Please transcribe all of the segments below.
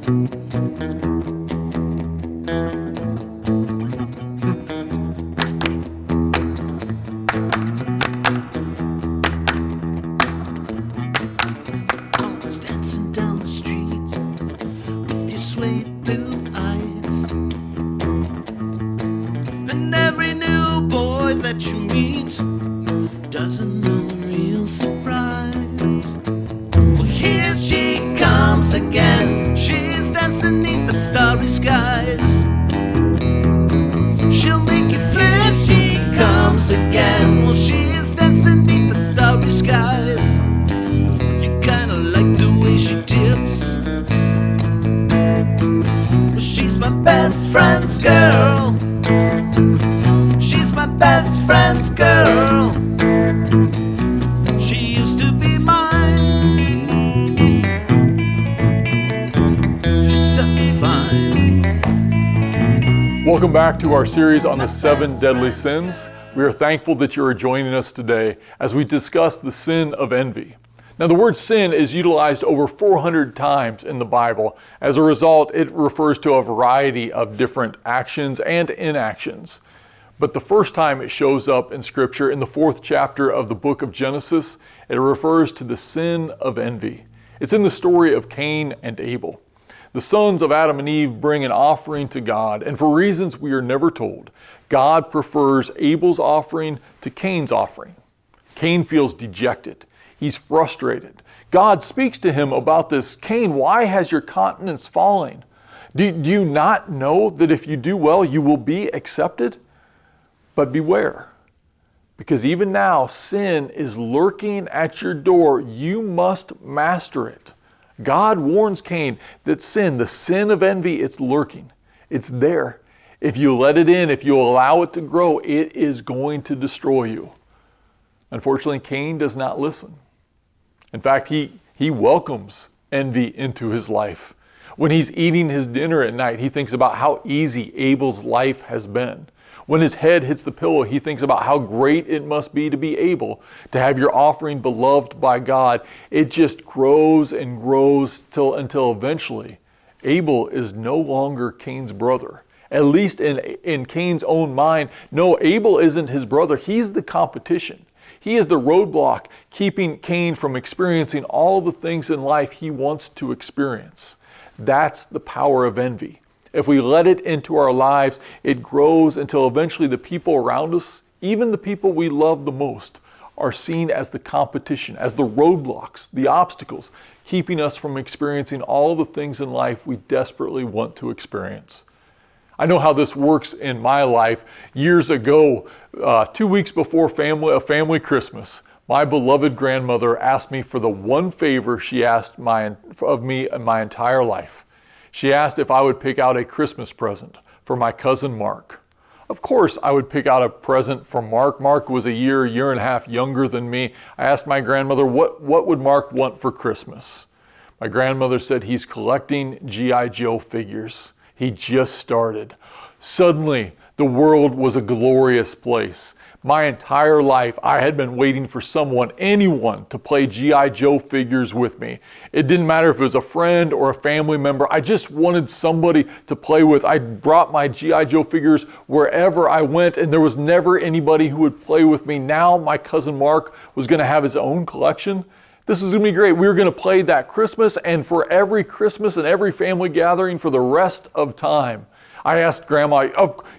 Always dancing down the street with your sweet blue eyes. And every new boy that you meet doesn't know real surprise. Well, here she comes again. She's dancing beneath the starry skies. She'll make you flip. She comes again. Well, she's dancing beneath the starry skies. You kinda like the way she tips. Well, she's my best friend's girl. She's my best friend's girl. She used to be mine. She's so fine. Welcome back to our series on the 7 deadly sins. We are thankful that you are joining us today as we discuss the sin of envy. Now, the word sin is utilized over 400 times in the Bible. As a result, it refers to a variety of different actions and inactions. But the first time it shows up in Scripture, in the 4th chapter of the book of Genesis, it refers to the sin of envy. It's in the story of Cain and Abel. The sons of Adam and Eve bring an offering to God, and for reasons we are never told, God prefers Abel's offering to Cain's offering. Cain feels dejected. He's frustrated. God speaks to him about this. Cain, why has your countenance fallen? Do you not know that if you do well, you will be accepted? But beware, because even now sin is lurking at your door. You must master it. God warns Cain that sin, the sin of envy, it's lurking. It's there. If you let it in, if you allow it to grow, it is going to destroy you. Unfortunately, Cain does not listen. In fact, he welcomes envy into his life. When he's eating his dinner at night, he thinks about how easy Abel's life has been. When his head hits the pillow, he thinks about how great it must be to be able to have your offering beloved by God. It just grows and grows until eventually Abel is no longer Cain's brother. At least in Cain's own mind, no, Abel isn't his brother. He's the competition. He is the roadblock keeping Cain from experiencing all the things in life he wants to experience. That's the power of envy. If we let it into our lives, it grows until eventually the people around us, even the people we love the most, are seen as the competition, as the roadblocks, the obstacles, keeping us from experiencing all the things in life we desperately want to experience. I know how this works in my life. Years ago, 2 weeks before a family Christmas, my beloved grandmother asked me for the one favor she asked of me in my entire life. She asked if I would pick out a Christmas present for my cousin Mark. Of course, I would pick out a present for Mark. Mark was a year and a half younger than me. I asked my grandmother, what would Mark want for Christmas? My grandmother said he's collecting G.I. Joe figures. He just started. Suddenly, the world was a glorious place. My entire life, I had been waiting for anyone to play G.I. Joe figures with me. It didn't matter if it was a friend or a family member. I just wanted somebody to play with. I brought my G.I. Joe figures wherever I went, and there was never anybody who would play with me. Now my cousin Mark was going to have his own collection. This is going to be great. We were going to play that Christmas, and for every Christmas and every family gathering for the rest of time. I asked Grandma,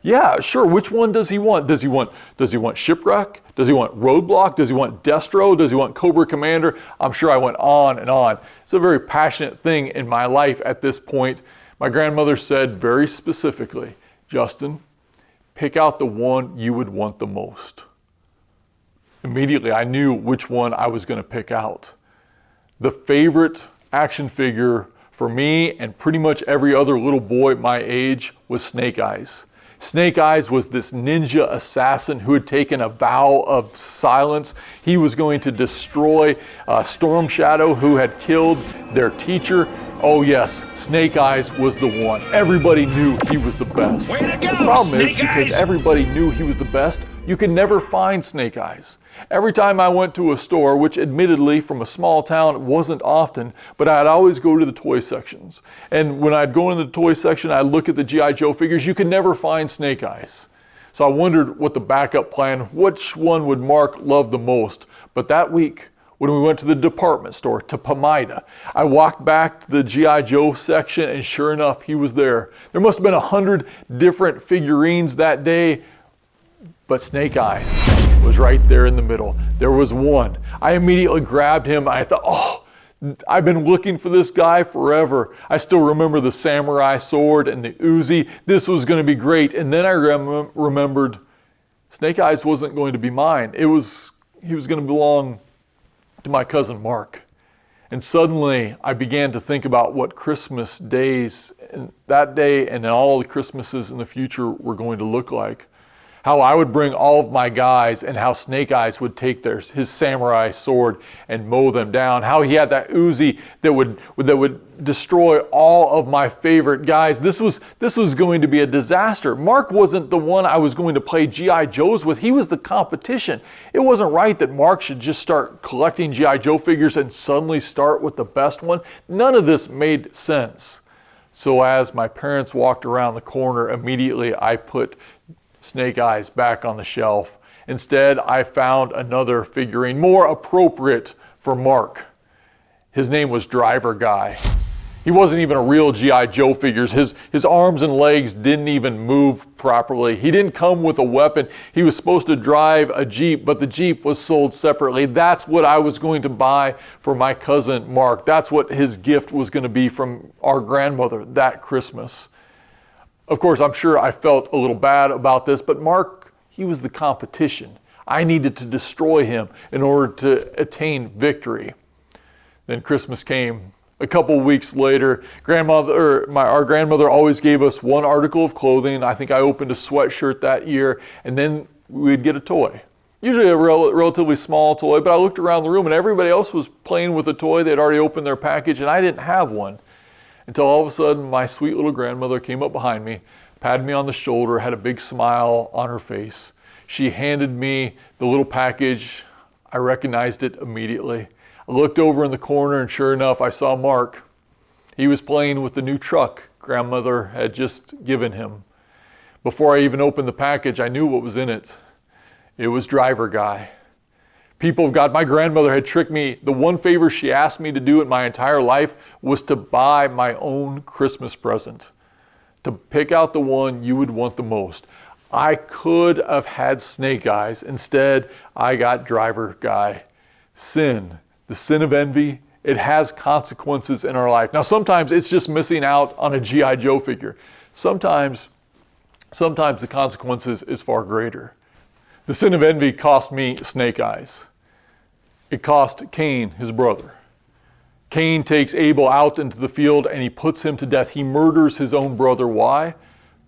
yeah, sure, which one does he want? Does he want Shipwreck? Does he want Roadblock? Does he want Destro? Does he want Cobra Commander? I'm sure I went on and on. It's a very passionate thing in my life at this point. My grandmother said very specifically, Justin, pick out the one you would want the most. Immediately, I knew which one I was going to pick out. The favorite action figure for me and pretty much every other little boy my age was Snake Eyes. Snake Eyes was this ninja assassin who had taken a vow of silence. He was going to destroy Storm Shadow, who had killed their teacher. Oh yes, Snake Eyes was the one. Everybody knew he was the best. Way to go, The problem is Snake because Eyes! everybody knew he was the best, you could never find Snake Eyes. Every time I went to a store, which admittedly from a small town it wasn't often, but I'd always go to the toy sections. And when I'd go into the toy section, I'd look at the G.I. Joe figures. You could never find Snake Eyes. So I wondered what the backup plan, which one would Mark love the most. But that week, when we went to the department store, to Pomida, I walked back to the G.I. Joe section, and sure enough, he was there. There must have been 100 different figurines that day, but Snake Eyes was right there in the middle. There was one. I immediately grabbed him. I thought, oh, I've been looking for this guy forever. I still remember the samurai sword and the Uzi. This was going to be great. And then I remembered Snake Eyes wasn't going to be mine. He was going to belong to my cousin Mark. And suddenly I began to think about what Christmas days, and that day and all the Christmases in the future were going to look like. How I would bring all of my guys, and how Snake Eyes would take his samurai sword and mow them down. How he had that Uzi that would destroy all of my favorite guys. This was going to be a disaster. Mark wasn't the one I was going to play G.I. Joes with. He was the competition. It wasn't right that Mark should just start collecting G.I. Joe figures and suddenly start with the best one. None of this made sense. So as my parents walked around the corner, immediately I put Snake Eyes back on the shelf. Instead, I found another figurine more appropriate for Mark. His name was Driver Guy. He wasn't even a real G.I. Joe figure. His arms and legs didn't even move properly. He didn't come with a weapon. He was supposed to drive a Jeep, but the Jeep was sold separately. That's what I was going to buy for my cousin Mark. That's what his gift was going to be from our grandmother that Christmas. Of course, I'm sure I felt a little bad about this, but Mark, he was the competition. I needed to destroy him in order to attain victory. Then Christmas came. A couple weeks later, our grandmother always gave us one article of clothing. I think I opened a sweatshirt that year, and then we'd get a toy. Usually a relatively small toy, but I looked around the room and everybody else was playing with a toy. They'd already opened their package, and I didn't have one. Until all of a sudden, my sweet little grandmother came up behind me, patted me on the shoulder, had a big smile on her face. She handed me the little package. I recognized it immediately. I looked over in the corner, and sure enough, I saw Mark. He was playing with the new truck grandmother had just given him. Before I even opened the package, I knew what was in it. It was Driver Guy. People of God, my grandmother had tricked me. The one favor she asked me to do in my entire life was to buy my own Christmas present, to pick out the one you would want the most. I could have had Snake Eyes. Instead, I got Driver Guy. Sin, the sin of envy, it has consequences in our life. Now, sometimes it's just missing out on a G.I. Joe figure. Sometimes the consequences is far greater. The sin of envy cost me Snake Eyes. It cost Cain, his brother. Cain takes Abel out into the field and he puts him to death. He murders his own brother. Why?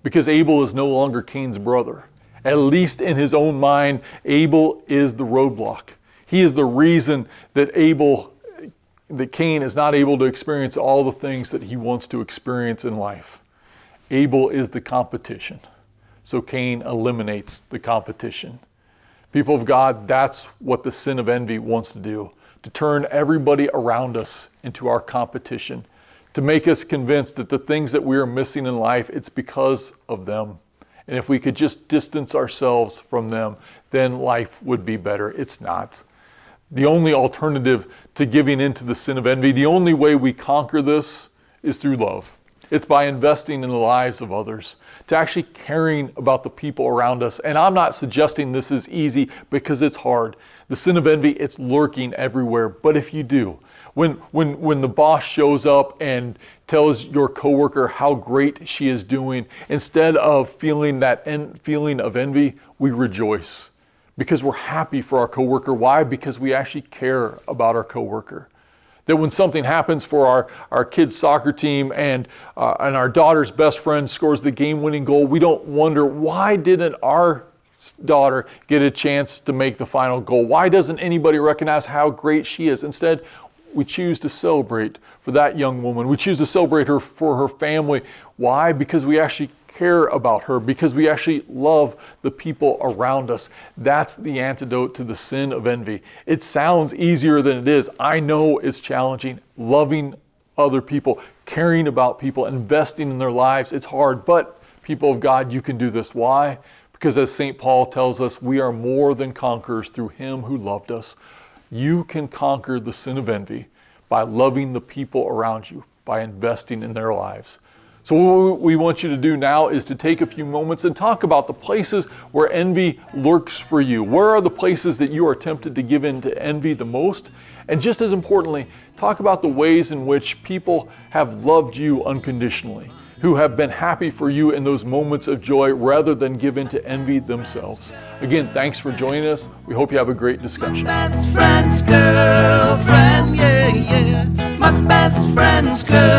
Because Abel is no longer Cain's brother. At least in his own mind, Abel is the roadblock. He is the reason that Cain is not able to experience all the things that he wants to experience in life. Abel is the competition. So Cain eliminates the competition. People of God, that's what the sin of envy wants to do, to turn everybody around us into our competition, to make us convinced that the things that we are missing in life, it's because of them. And if we could just distance ourselves from them, then life would be better. It's not. The only alternative to giving into the sin of envy, the only way we conquer this is through love. It's by investing in the lives of others, to actually caring about the people around us. And I'm not suggesting this is easy because it's hard. The sin of envy, it's lurking everywhere. But if you do, when the boss shows up and tells your coworker how great she is doing, instead of feeling that feeling of envy, we rejoice because we're happy for our coworker. Why? Because we actually care about our coworker. That when something happens for our kids' soccer team and our daughter's best friend scores the game-winning goal, we don't wonder, why didn't our daughter get a chance to make the final goal? Why doesn't anybody recognize how great she is? Instead, we choose to celebrate for that young woman. We choose to celebrate her for her family. Why? Because we actually care about her, because we actually love the people around us. That's the antidote to the sin of envy. It sounds easier than it is. I know it's challenging. Loving other people, caring about people, investing in their lives, it's hard, but people of God, you can do this. Why? Because as St. Paul tells us, we are more than conquerors through him who loved us. You can conquer the sin of envy by loving the people around you, by investing in their lives. So what we want you to do now is to take a few moments and talk about the places where envy lurks for you. Where are the places that you are tempted to give in to envy the most? And just as importantly, talk about the ways in which people have loved you unconditionally, who have been happy for you in those moments of joy rather than give in to envy themselves. Again, thanks for joining us. We hope you have a great discussion. Best friend's girlfriend, yeah, yeah. My best friend's girlfriend.